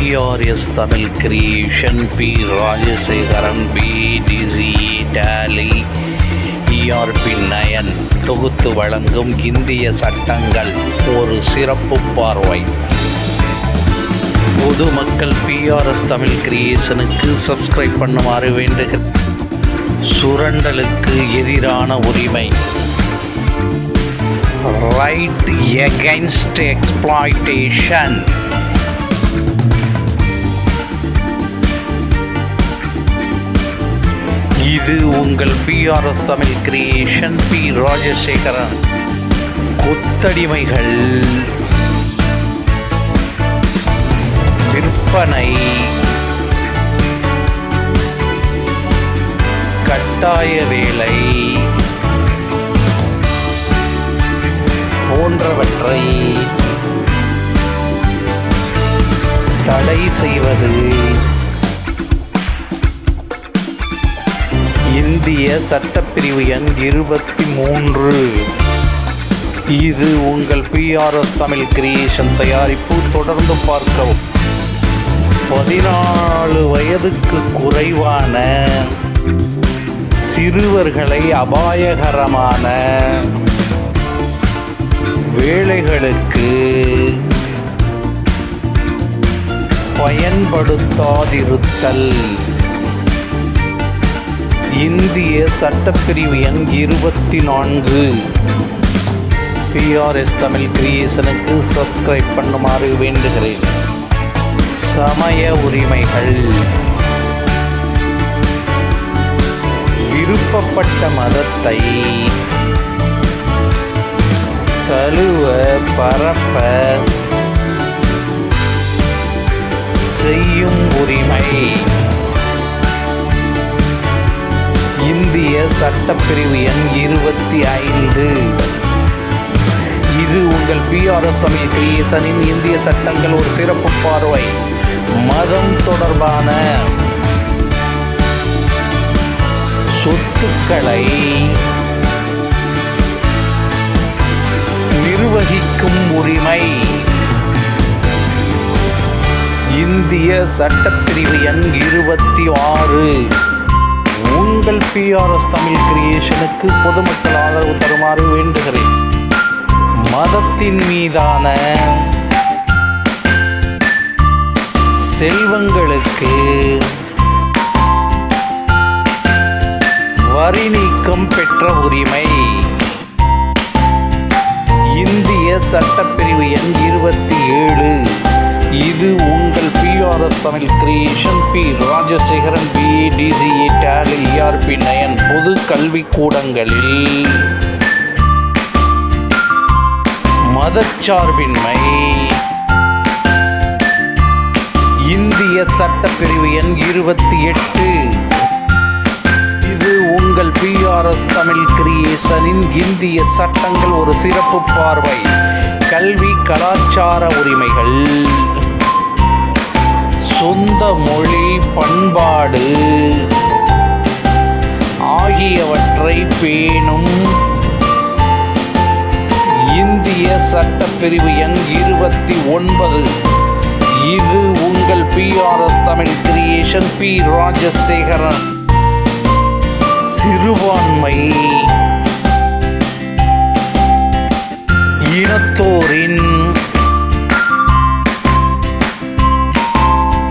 BRS Tamil creation P Rajasekaran BDC tally ERP9 தொகுத்து வழங்கும் இந்திய சட்டங்கள் ஒரு சிறப்பு பார்வை. பொதுமக்கள் பிஆர்எஸ் தமிழ் கிரியேஷனுக்கு சப்ஸ்கிரைப் பண்ணுமாறு வேண்டுகிறேன். சுரண்டலுக்கு எதிரான உரிமை, ரைட் எகென்ஸ்ட் எக்ஸ்ப்ளாய்டேஷன். இது உங்கள் BRS Tamil creation P Rajasekaran. கொத்தடிமைகள், விற்பனை, கட்டாய வேலை போன்றவற்றை தடை செய்வது இந்திய சட்டப்பிரிவு எண் 23. இது உங்கள் பிஆர்எஸ் தமிழ் கிரியேஷன் தயாரிப்பு. தொடர்ந்து பார்க்கவும். 14 வயதுக்கு குறைவான சிறுவர்களை அபாயகரமான வேலைகளுக்கு பயன்படுத்தாதிருத்தல். இந்திய சட்டப்பிரிவு எண் 24. பிஆர்எஸ் தமிழ் கிரியேஷனுக்கு சப்ஸ்கிரைப் பண்ணுமாறு வேண்டுகிறேன். சமய உரிமைகள், விருப்பப்பட்ட மதத்தை தழுவ பரப்ப செய்யும் உரிமை. இந்திய சட்டப்பிரிவு எண் 25. இது உங்கள் பிஆர்எஸ் தமிழ் கிரியேஷனின் இந்திய சட்டங்கள் ஒரு சிறப்பு பார்வை. மதம் தொடர்பான சொத்துக்களை நிர்வகிக்கும் உரிமை. இந்திய சட்டப்பிரிவு எண் 26. உங்கள் பிஆர்எஸ் தமிழ் கிரியேஷனுக்கு பொதுமக்கள் ஆதரவு தருமாறு வேண்டுகிறேன். மதத்தின் மீதான செல்வங்களுக்கு வரி நீக்கம் பெற்ற உரிமை. இந்திய சட்டப்பிரிவு எண் 27. இது உங்கள் BRS Tamil creation P Rajasekaran BDC tally ERP9 பொது கல்விக்கூடங்களில் மதச்சார்பின்மை. இந்திய சட்டப்பிரிவு எண் 28. இது உங்கள் பிஆர்எஸ் தமிழ் கிரியேஷனின் இந்திய சட்டங்கள் ஒரு சிறப்பு பார்வை. கல்வி கலாச்சார உரிமைகள், சொந்த மொழி பண்பாடு ஆகியவற்றை பேணும். இந்திய சட்டப்பிரிவு எண் 29. இது உங்கள் BRS Tamil creation P Rajasekaran. சிறுபான்மை இனத்தோரின்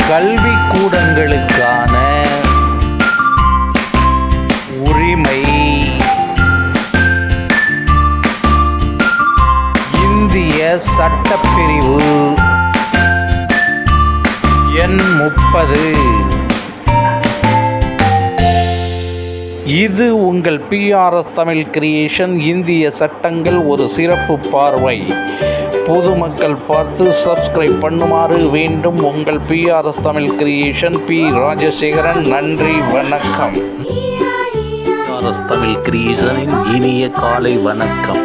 கல்விக்கூடங்களுக்கான உரிமை. இந்திய சட்டப்பிரிவு எண் 30. இது உங்கள் பிஆர்எஸ் தமிழ் கிரியேஷன் இந்திய சட்டங்கள் ஒரு சிறப்பு பார்வை. பொதுமக்கள் பார்த்து சப்ஸ்கிரைப் பண்ணுமாறு வேண்டும். உங்கள் BRS Tamil creation P Rajasekaran. நன்றி, வணக்கம். பிஆர்எஸ் தமிழ் கிரியேஷனின் இனிய காலை வணக்கம்.